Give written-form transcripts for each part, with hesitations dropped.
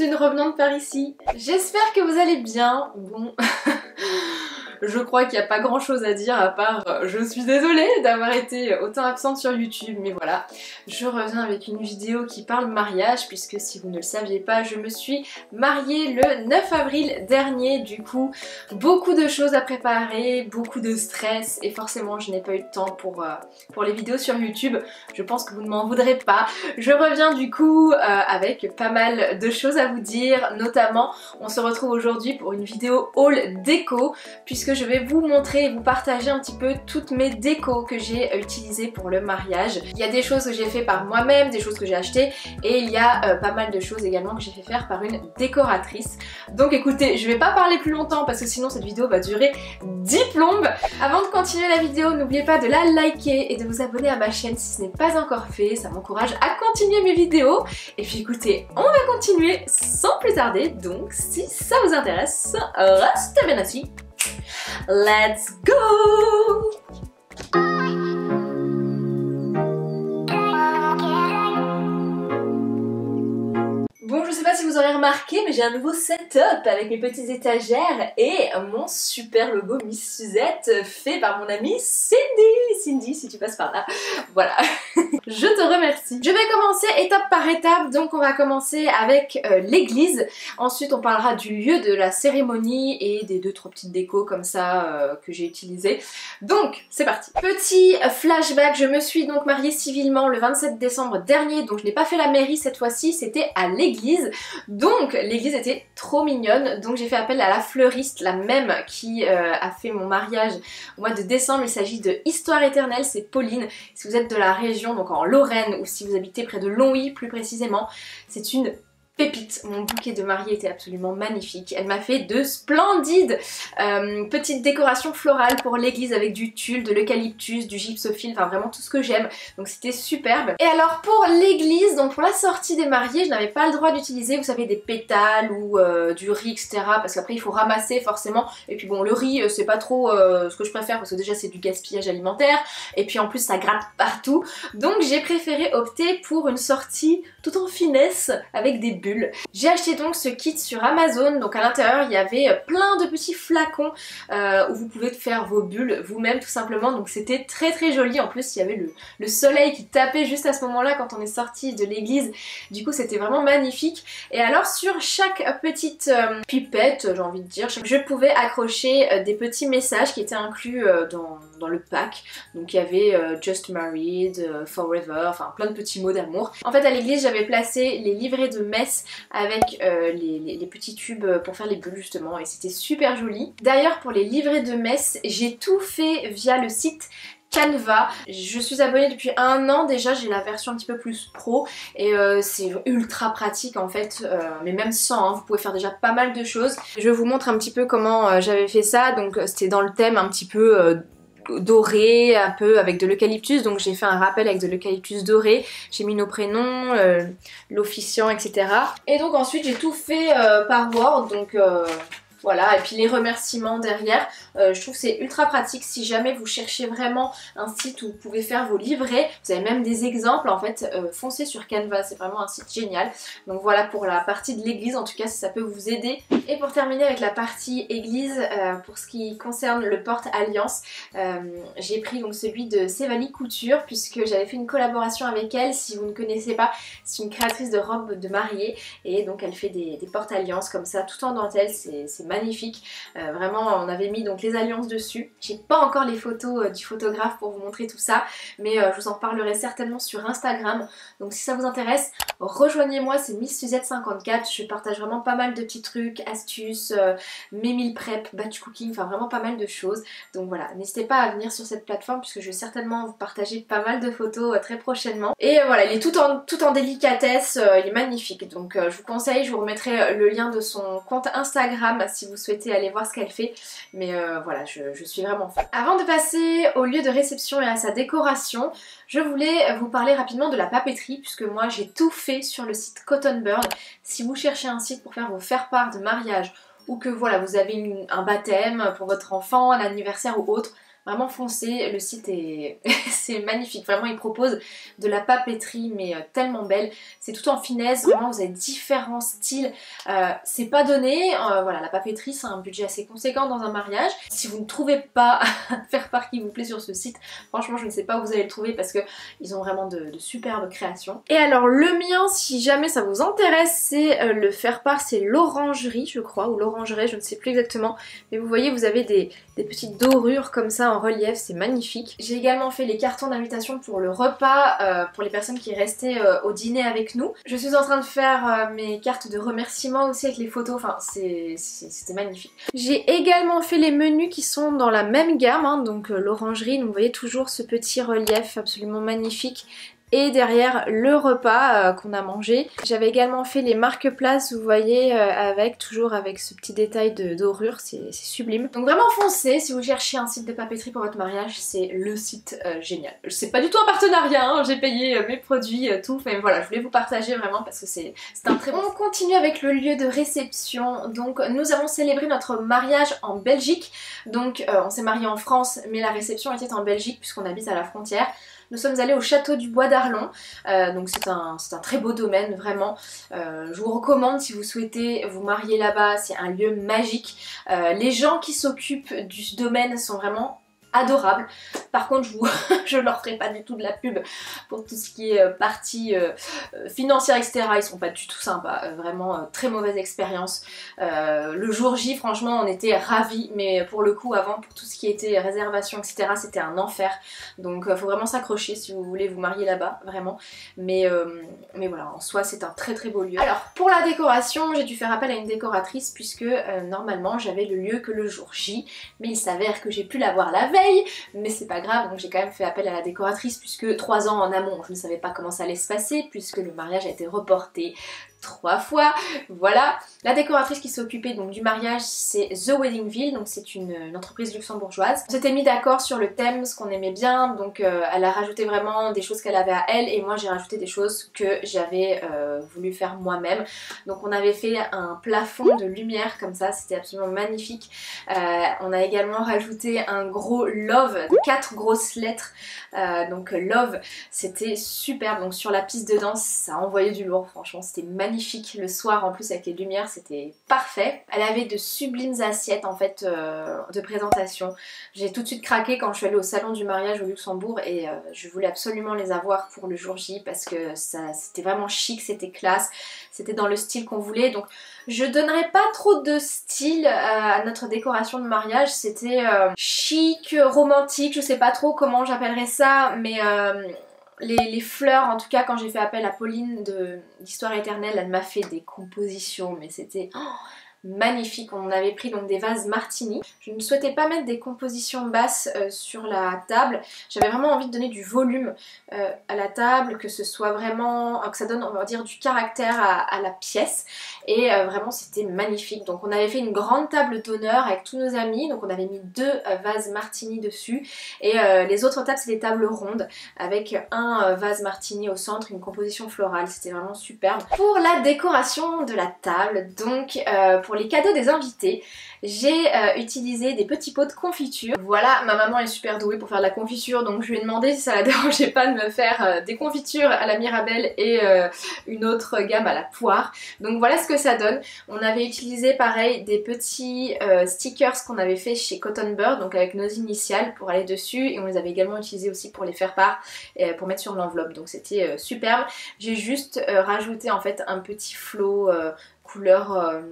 d'une revenante par ici. J'espère que vous allez bien. Bon... Je crois qu'il n'y a pas grand chose à dire à part je suis désolée d'avoir été autant absente sur YouTube, mais voilà, je reviens avec une vidéo qui parle mariage, puisque si vous ne le saviez pas, je me suis mariée le 9 avril dernier. Du coup, beaucoup de choses à préparer, beaucoup de stress, et forcément je n'ai pas eu de temps pour les vidéos sur YouTube. Je pense que vous ne m'en voudrez pas. Je reviens du coup avec pas mal de choses à vous dire, notamment on se retrouve aujourd'hui pour une vidéo haul déco, puisque je vais vous montrer et vous partager un petit peu toutes mes décos que j'ai utilisées pour le mariage. Il y a des choses que j'ai fait par moi-même, des choses que j'ai achetées, et il y a pas mal de choses également que j'ai fait faire par une décoratrice. Donc écoutez, je vais pas parler plus longtemps parce que sinon cette vidéo va durer 10 plombes. Avant de continuer la vidéo, n'oubliez pas de la liker et de vous abonner à ma chaîne si ce n'est pas encore fait, ça m'encourage à continuer mes vidéos. Et puis écoutez, on va continuer sans plus tarder, donc si ça vous intéresse, restez bien assis. Let's go! Bon, je sais pas si vous aurez remarqué, mais j'ai un nouveau setup avec mes petites étagères et mon super logo Miss Suzette fait par mon amie Cindy. Cindy, si tu passes par là. Voilà. Je te remercie. Je vais commencer étape par étape, donc on va commencer avec l'église. Ensuite on parlera du lieu de la cérémonie et des 2-3 petites décos comme ça que j'ai utilisées. Donc c'est parti. Petit flashback, je me suis donc mariée civilement le 27 décembre dernier, donc je n'ai pas fait la mairie cette fois-ci, c'était à l'église. Donc l'église était trop mignonne, donc j'ai fait appel à la fleuriste, la même qui a fait mon mariage au mois de décembre. Il s'agit de Histoire Éternelle, c'est Pauline. Si vous êtes de la région, donc en Lorraine, ou si vous habitez près de Longwy plus précisément, c'est une pépite. Mon bouquet de mariée était absolument magnifique. Elle m'a fait de splendides petites décorations florales pour l'église avec du tulle, de l'eucalyptus, du gypsophile, enfin vraiment tout ce que j'aime. Donc c'était superbe. Et alors pour l'église, donc pour la sortie des mariés, je n'avais pas le droit d'utiliser, vous savez, des pétales ou du riz, etc. Parce qu'après il faut ramasser forcément. Et puis bon, le riz c'est pas trop ce que je préfère parce que déjà c'est du gaspillage alimentaire. Et puis en plus ça gratte partout. Donc j'ai préféré opter pour une sortie tout en finesse avec des bulles. J'ai acheté donc ce kit sur Amazon, donc à l'intérieur il y avait plein de petits flacons où vous pouvez faire vos bulles vous-même tout simplement, donc c'était très très joli. En plus il y avait le soleil qui tapait juste à ce moment-là quand on est sorti de l'église, du coup c'était vraiment magnifique. Et alors sur chaque petite pipette, j'ai envie de dire, je pouvais accrocher des petits messages qui étaient inclus dans le pack. Donc il y avait Just Married, Forever, enfin plein de petits mots d'amour. En fait à l'église j'avais placé les livrets de messe avec les petits tubes pour faire les bulles justement, et c'était super joli. D'ailleurs pour les livrets de messe, j'ai tout fait via le site Canva. Je suis abonnée depuis 1 an déjà, j'ai la version un petit peu plus pro et c'est ultra pratique en fait, mais même sans, hein, vous pouvez faire déjà pas mal de choses. Je vous montre un petit peu comment j'avais fait ça, donc c'était dans le thème un petit peu doré, un peu avec de l'eucalyptus, donc j'ai fait un rappel avec de l'eucalyptus doré, j'ai mis nos prénoms, l'officiant, etc. Et donc ensuite j'ai tout fait par Word, donc voilà, et puis les remerciements derrière, je trouve que c'est ultra pratique si jamais vous cherchez vraiment un site où vous pouvez faire vos livrets, vous avez même des exemples en fait, foncez sur Canva, c'est vraiment un site génial. Donc voilà pour la partie de l'église, en tout cas si ça peut vous aider. Et pour terminer avec la partie église, pour ce qui concerne le porte-alliance, j'ai pris donc celui de Sévanie Couture puisque j'avais fait une collaboration avec elle. Si vous ne connaissez pas, c'est une créatrice de robes de mariée et donc elle fait des porte-alliances comme ça tout en dentelle, c'est magnifique. Vraiment on avait mis donc les alliances dessus. J'ai pas encore les photos du photographe pour vous montrer tout ça, mais je vous en parlerai certainement sur Instagram. Donc si ça vous intéresse, rejoignez-moi, c'est Miss Suzette 54. Je partage vraiment pas mal de petits trucs, astuces, mes meal prep, batch cooking, enfin vraiment pas mal de choses. Donc voilà, n'hésitez pas à venir sur cette plateforme puisque je vais certainement vous partager pas mal de photos très prochainement. Et voilà, il est tout en délicatesse, il est magnifique. Donc je vous conseille, je vous remettrai le lien de son compte Instagram si vous souhaitez aller voir ce qu'elle fait. Mais voilà, je suis vraiment fan. Avant de passer au lieu de réception et à sa décoration, je voulais vous parler rapidement de la papeterie puisque moi j'ai tout fait sur le site Cotton Bird. Si vous cherchez un site pour faire vos faire-part de mariage ou que voilà vous avez un baptême pour votre enfant, un anniversaire ou autre, Vraiment foncez, le site est c'est magnifique, vraiment il propose de la papeterie mais tellement belle, c'est tout en finesse, vraiment vous avez différents styles, c'est pas donné, voilà la papeterie c'est un budget assez conséquent dans un mariage. Si vous ne trouvez pas un faire-part qui vous plaît sur ce site, franchement je ne sais pas où vous allez le trouver parce que ils ont vraiment de superbes créations. Et alors le mien, si jamais ça vous intéresse, c'est le faire-part, c'est l'orangerie je crois, ou l'orangerie, je ne sais plus exactement, mais vous voyez vous avez des petites dorures comme ça en relief, c'est magnifique. J'ai également fait les cartons d'invitation pour le repas, pour les personnes qui restaient au dîner avec nous. Je suis en train de faire mes cartes de remerciement aussi avec les photos, enfin c'était magnifique. J'ai également fait les menus qui sont dans la même gamme, hein, donc l'orangerie, donc vous voyez toujours ce petit relief absolument magnifique. Et derrière le repas qu'on a mangé. J'avais également fait les marque-places, vous voyez, toujours avec ce petit détail de dorure, c'est sublime. Donc vraiment foncez, si vous cherchez un site de papeterie pour votre mariage, c'est le site génial. C'est pas du tout un partenariat, hein, j'ai payé mes produits, tout, mais voilà, je voulais vous partager vraiment parce que c'est un très bon. On continue avec le lieu de réception. Donc nous avons célébré notre mariage en Belgique. Donc on s'est marié en France, mais la réception était en Belgique puisqu'on habite à la frontière. Nous sommes allés au château du Bois d'Arlon, donc c'est un très beau domaine vraiment, je vous recommande si vous souhaitez vous marier là-bas, c'est un lieu magique, les gens qui s'occupent du domaine sont vraiment adorables. Par contre je leur ferai pas du tout de la pub pour tout ce qui est partie financière etc, ils sont pas du tout sympas, vraiment très mauvaise expérience. Le jour J franchement on était ravis, mais pour le coup avant pour tout ce qui était réservation etc c'était un enfer, donc faut vraiment s'accrocher si vous voulez vous marier là-bas vraiment, mais voilà en soi c'est un très beau lieu. Alors pour la décoration j'ai dû faire appel à une décoratrice puisque normalement j'avais le lieu que le jour J, mais il s'avère que j'ai pu l'avoir la veille, mais c'est pas grave, donc j'ai quand même fait appel à la décoratrice puisque 3 ans en amont je ne savais pas comment ça allait se passer puisque le mariage a été reporté 3 fois, voilà. La décoratrice qui s'est occupée donc du mariage c'est The Weddingville, donc c'est une entreprise luxembourgeoise. On s'était mis d'accord sur le thème, ce qu'on aimait bien, donc elle a rajouté vraiment des choses qu'elle avait à elle et moi j'ai rajouté des choses que j'avais voulu faire moi-même. Donc on avait fait un plafond de lumière comme ça, c'était absolument magnifique. On a également rajouté un gros love, 4 grosses lettres, donc love, c'était superbe, donc sur la piste de danse ça envoyait du lourd, franchement c'était magnifique. Le soir en plus avec les lumières c'était parfait. Elle avait de sublimes assiettes en fait de présentation. J'ai tout de suite craqué quand je suis allée au salon du mariage au Luxembourg et je voulais absolument les avoir pour le jour J parce que c'était vraiment chic, c'était classe, c'était dans le style qu'on voulait. Donc je donnerai pas trop de style à notre décoration de mariage, c'était chic, romantique, je sais pas trop comment j'appellerais ça, mais les fleurs, en tout cas quand j'ai fait appel à Pauline d'Histoire Éternelle, elle m'a fait des compositions mais c'était magnifique. On avait pris donc des vases Martini. Je ne souhaitais pas mettre des compositions basses sur la table, j'avais vraiment envie de donner du volume à la table, que ce soit vraiment, que ça donne on va dire du caractère à la pièce et vraiment c'était magnifique. Donc on avait fait une grande table d'honneur avec tous nos amis, donc on avait mis 2 vases Martini dessus et les autres tables c'est des tables rondes avec un vase Martini au centre, une composition florale, c'était vraiment superbe. Pour la décoration de la table, donc pour les cadeaux des invités, j'ai utilisé des petits pots de confiture. Voilà, ma maman est super douée pour faire de la confiture, donc je lui ai demandé si ça la dérangeait pas de me faire des confitures à la Mirabelle et une autre gamme à la poire. Donc voilà ce que ça donne. On avait utilisé pareil des petits stickers qu'on avait fait chez Cotton Bird, donc avec nos initiales pour aller dessus, et on les avait également utilisés aussi pour les faire part et pour mettre sur l'enveloppe, donc c'était superbe. J'ai juste rajouté en fait un petit flot couleur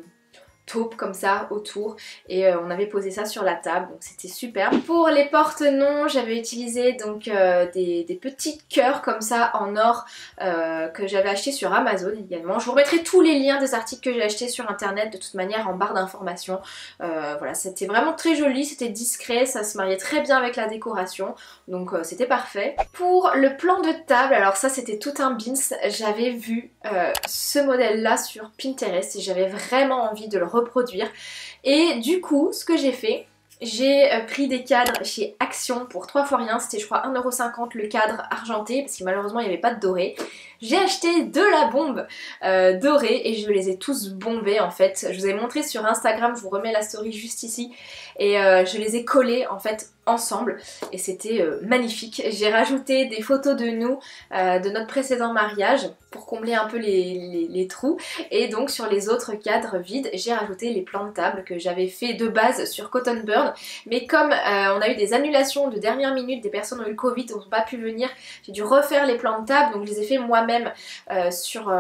taupe comme ça autour et on avait posé ça sur la table, donc c'était super. Pour les porte-noms j'avais utilisé donc des petits cœurs comme ça en or que j'avais acheté sur Amazon également. Je vous remettrai tous les liens des articles que j'ai achetés sur internet de toute manière en barre d'informations. Voilà, c'était vraiment très joli, c'était discret, ça se mariait très bien avec la décoration, donc c'était parfait. Pour le plan de table, alors ça c'était tout un beans, j'avais vu ce modèle là sur Pinterest et j'avais vraiment envie de le reproduire et du coup ce que j'ai fait, j'ai pris des cadres chez Action pour 3 fois rien, c'était je crois 1,50 € le cadre argenté parce que malheureusement il n'y avait pas de doré. J'ai acheté de la bombe dorée et je les ai tous bombés en fait. Je vous ai montré sur Instagram, je vous remets la story juste ici. Et je les ai collés en fait ensemble et c'était magnifique. J'ai rajouté des photos de nous, de notre précédent mariage pour combler un peu les trous. Et donc sur les autres cadres vides, j'ai rajouté les plans de table que j'avais fait de base sur Cotton Bird. Mais comme on a eu des annulations de dernière minute, des personnes ont eu le Covid, n'ont pas pu venir, j'ai dû refaire les plans de table. Donc je les ai fait moi-même sur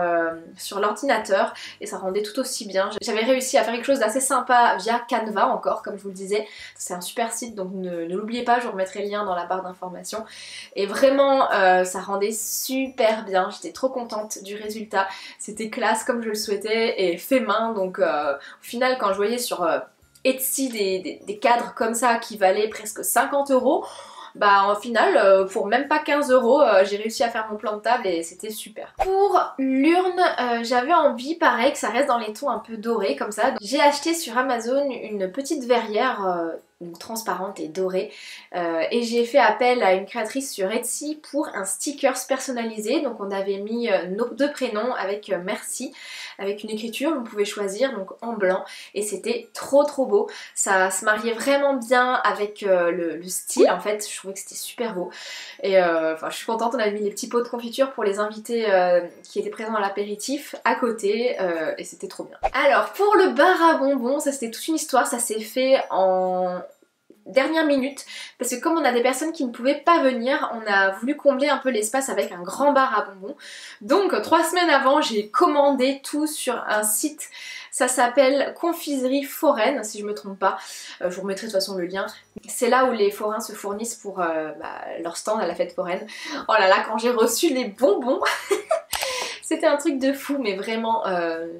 l'ordinateur et ça rendait tout aussi bien. J'avais réussi à faire quelque chose d'assez sympa via Canva encore, comme je vous le disais. C'est un super site, donc ne l'oubliez pas, je vous remettrai le lien dans la barre d'informations. Et vraiment, ça rendait super bien. J'étais trop contente du résultat. C'était classe comme je le souhaitais et fait main. Donc au final, quand je voyais sur Etsy des cadres comme ça qui valaient presque 50 €, bah au final pour même pas 15 €, j'ai réussi à faire mon plan de table et c'était super. Pour l'urne, j'avais envie pareil que ça reste dans les tons un peu dorés comme ça. J'ai acheté sur Amazon une petite verrière transparente et dorée et j'ai fait appel à une créatrice sur Etsy pour un stickers personnalisé. Donc on avait mis nos deux prénoms avec merci, avec une écriture, vous pouvez choisir, donc en blanc, et c'était trop beau. Ça se mariait vraiment bien avec le style en fait, je trouvais que c'était super beau. Et enfin je suis contente, on avait mis les petits pots de confiture pour les invités qui étaient présents à l'apéritif à côté et c'était trop bien. Alors pour le bar à bonbons, ça c'était toute une histoire, ça s'est fait en dernière minute parce que comme on a des personnes qui ne pouvaient pas venir, on a voulu combler un peu l'espace avec un grand bar à bonbons. Donc 3 semaines avant, j'ai commandé tout sur un site, ça s'appelle Confiserie Foraine si je me trompe pas. Je vous remettrai de toute façon le lien. C'est là où les forains se fournissent pour leur stand à la fête foraine. Oh là là, quand j'ai reçu les bonbons c'était un truc de fou, mais vraiment,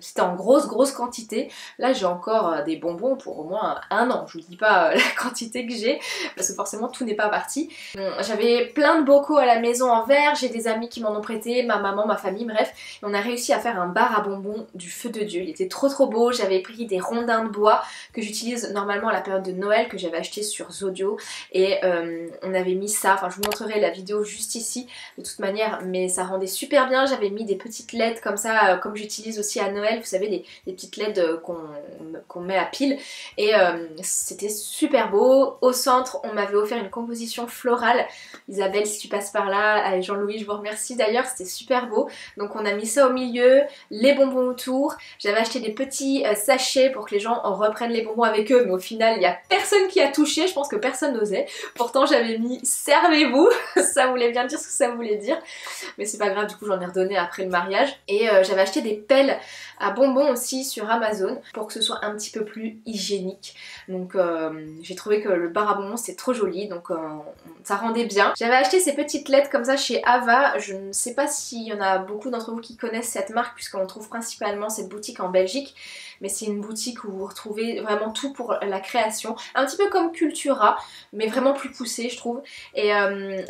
c'était en grosse quantité. Là, j'ai encore des bonbons pour au moins 1 an. Je vous dis pas la quantité que j'ai, parce que forcément, tout n'est pas parti. J'avais plein de bocaux à la maison en verre, j'ai des amis qui m'en ont prêté, ma maman, ma famille, bref. Et on a réussi à faire un bar à bonbons du feu de Dieu. Il était trop beau. J'avais pris des rondins de bois que j'utilise normalement à la période de Noël, que j'avais acheté sur Zodio. Et on avait mis ça, enfin je vous montrerai la vidéo juste ici, de toute manière, mais ça rendait super bien. J'avais mis des petites LED comme ça, comme j'utilise aussi à Noël, vous savez, des petites LED qu'on met à pile, et c'était super beau. Au centre, on m'avait offert une composition florale. Isabelle, si tu passes par là, Jean-Louis, je vous remercie d'ailleurs, c'était super beau. Donc on a mis ça au milieu, les bonbons autour. J'avais acheté des petits sachets pour que les gens reprennent les bonbons avec eux, mais au final, il n'y a personne qui a touché, je pense que personne n'osait. Pourtant, j'avais mis servez-vous, ça voulait bien dire ce que ça voulait dire, mais c'est pas grave, du coup j'en ai redonné après le mariage. Et j'avais acheté des pelles à bonbons aussi sur Amazon pour que ce soit un petit peu plus hygiénique. Donc j'ai trouvé que le bar à bonbons c'est trop joli, donc ça rendait bien. J'avais acheté ces petites lettres comme ça chez Ava. Je ne sais pas s'il y en a beaucoup d'entre vous qui connaissent cette marque puisqu'on trouve principalement cette boutique en Belgique. Mais c'est une boutique où vous retrouvez vraiment tout pour la création. Un petit peu comme Cultura, mais vraiment plus poussé je trouve. Et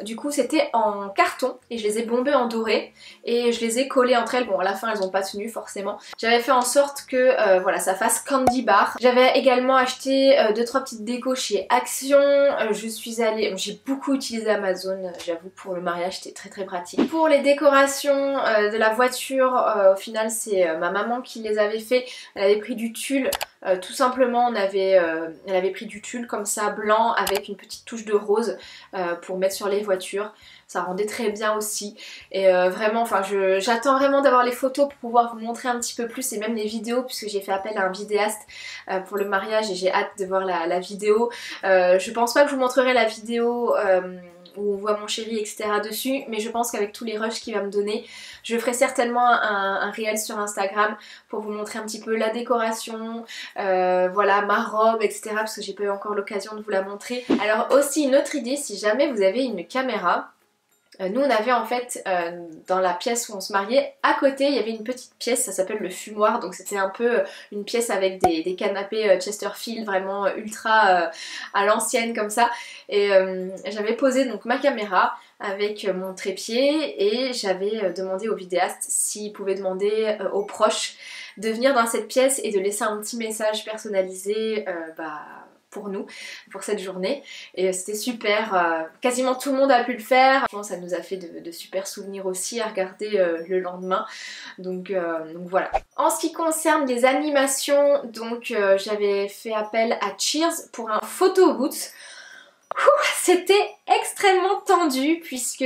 du coup c'était en carton et je les ai bombées en doré et je les ai collées entre elles. Bon à la fin elles n'ont pas tenu forcément. J'avais fait en sorte que voilà ça fasse candy bar. J'avais également acheté 2-3 petites décos chez Action. Je suis allée, j'ai beaucoup utilisé Amazon, j'avoue pour le mariage c'était très pratique. Pour les décorations de la voiture, au final c'est ma maman qui les avait fait. Elle avait pris du tulle, tout simplement elle avait pris du tulle comme ça blanc avec une petite touche de rose pour mettre sur les voitures. Ça rendait très bien aussi et vraiment enfin j'attends vraiment d'avoir les photos pour pouvoir vous montrer un petit peu plus et même les vidéos puisque j'ai fait appel à un vidéaste pour le mariage et j'ai hâte de voir la vidéo. Je pense pas que je vous montrerai la vidéo où on voit mon chéri etc dessus, mais je pense qu'avec tous les rushs qu'il va me donner, je ferai certainement un réel sur Instagram pour vous montrer un petit peu la décoration, voilà ma robe etc parce que j'ai pas eu encore l'occasion de vous la montrer. Alors aussi une autre idée, si jamais vous avez une caméra, nous on avait en fait dans la pièce où on se mariait, à côté il y avait une petite pièce, ça s'appelle le fumoir, donc c'était un peu une pièce avec des canapés Chesterfield vraiment ultra à l'ancienne comme ça, et j'avais posé donc ma caméra avec mon trépied et j'avais demandé au vidéaste s'il pouvait demander aux proches de venir dans cette pièce et de laisser un petit message personnalisé pour nous, pour cette journée. Et c'était super, quasiment tout le monde a pu le faire. Ça nous a fait de super souvenirs aussi à regarder le lendemain. Donc voilà. En ce qui concerne les animations, donc j'avais fait appel à Cheers pour un photo booth. C'était extrêmement tendu puisque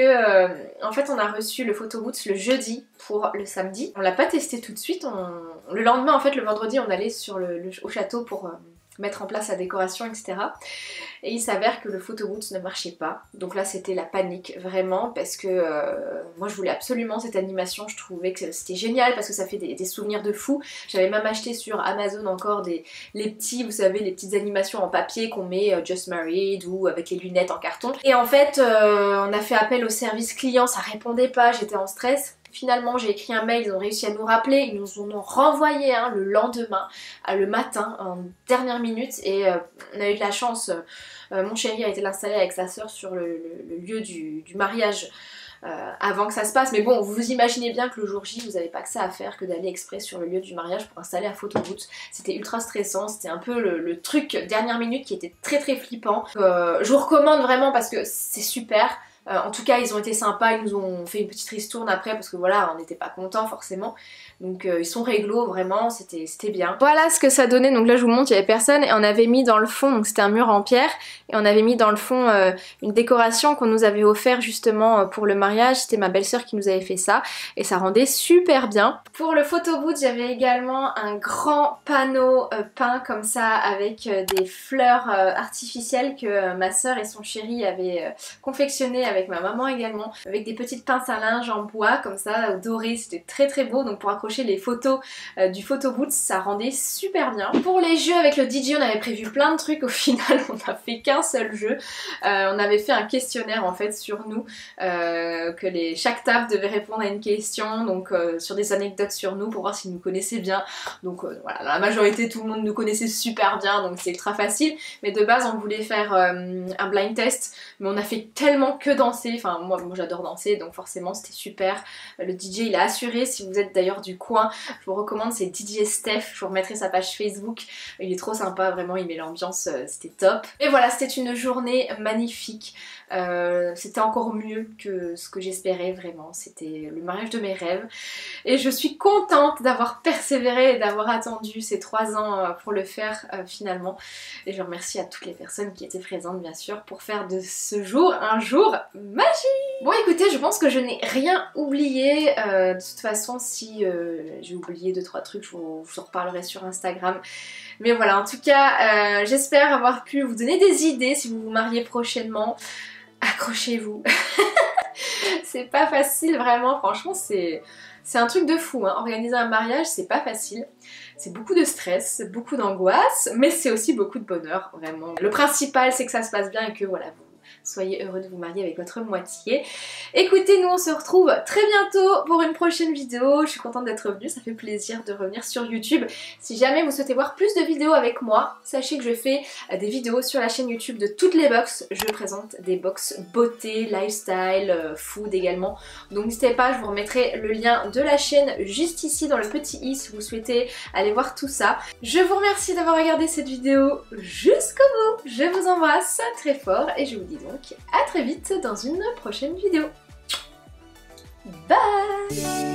en fait on a reçu le photo booth le jeudi pour le samedi. On l'a pas testé tout de suite, le lendemain en fait le vendredi on allait au château pour mettre en place la décoration, etc. Et il s'avère que le photo booth ne marchait pas. Donc là c'était la panique vraiment parce que moi je voulais absolument cette animation, je trouvais que c'était génial parce que ça fait des souvenirs de fou. J'avais même acheté sur Amazon encore les petits, vous savez, les petites animations en papier qu'on met Just Married ou avec les lunettes en carton. Et en fait on a fait appel au service client, ça répondait pas, j'étais en stress. Finalement j'ai écrit un mail, ils ont réussi à nous rappeler, ils nous en ont renvoyé un le lendemain, le matin, en dernière minute, et on a eu de la chance, mon chéri a été l'installer avec sa soeur sur le lieu du mariage avant que ça se passe, mais bon vous imaginez bien que le jour J vous n'avez pas que ça à faire que d'aller exprès sur le lieu du mariage pour installer un photo booth. C'était ultra stressant, c'était un peu le truc dernière minute qui était très flippant. Je vous recommande vraiment parce que c'est super. En tout cas ils ont été sympas, ils nous ont fait une petite ristourne après parce que voilà on n'était pas contents forcément. Donc ils sont réglo vraiment, c'était bien. Voilà ce que ça donnait, donc là je vous montre, il n'y avait personne et on avait mis dans le fond, donc c'était un mur en pierre, et on avait mis dans le fond une décoration qu'on nous avait offert justement pour le mariage. C'était ma belle-sœur qui nous avait fait ça et ça rendait super bien. Pour le photo booth j'avais également un grand panneau peint comme ça avec des fleurs artificielles que ma soeur et son chéri avaient confectionné avec ma maman également, avec des petites pinces à linge en bois comme ça, dorées, c'était très beau. Donc pour accrocher les photos du photo booth, ça rendait super bien. Pour les jeux avec le DJ, on avait prévu plein de trucs, au final on n'a fait qu'un seul jeu. On avait fait un questionnaire en fait sur nous, que chaque table devait répondre à une question, donc sur des anecdotes sur nous pour voir s'ils nous connaissaient bien. Donc voilà, la majorité, tout le monde nous connaissait super bien, donc c'est ultra facile. Mais de base on voulait faire un blind test, mais on a fait tellement que danser, enfin moi j'adore danser, donc forcément c'était super. Le DJ il a assuré, si vous êtes d'ailleurs du coin, je vous recommande, c'est DJ Steph, je vous remettrai sa page Facebook, il est trop sympa, vraiment il met l'ambiance, c'était top. Et voilà, c'était une journée magnifique, c'était encore mieux que ce que j'espérais vraiment, c'était le mariage de mes rêves et je suis contente d'avoir persévéré et d'avoir attendu ces 3 ans pour le faire finalement, et je remercie à toutes les personnes qui étaient présentes bien sûr pour faire de ce jour un jour magique. Bon écoutez, je pense que je n'ai rien oublié, de toute façon si j'ai oublié 2-3 trucs je vous en reparlerai sur Instagram, mais voilà, en tout cas j'espère avoir pu vous donner des idées si vous vous mariez prochainement. Accrochez-vous. C'est pas facile vraiment, franchement c'est un truc de fou, hein. Organiser un mariage c'est pas facile, c'est beaucoup de stress, beaucoup d'angoisse, mais c'est aussi beaucoup de bonheur vraiment. Le principal c'est que ça se passe bien et que voilà, vous soyez heureux de vous marier avec votre moitié. Écoutez, nous on se retrouve très bientôt pour une prochaine vidéo. Je suis contente d'être venue, ça fait plaisir de revenir sur YouTube. Si jamais vous souhaitez voir plus de vidéos avec moi, sachez que je fais des vidéos sur la chaîne YouTube de toutes les box. Je présente des box beauté, lifestyle, food également. Donc n'hésitez pas, je vous remettrai le lien de la chaîne juste ici dans le petit i si vous souhaitez aller voir tout ça. Je vous remercie d'avoir regardé cette vidéo jusqu'au bout. Je vous embrasse très fort et je vous dis donc à très vite dans une prochaine vidéo. Bye!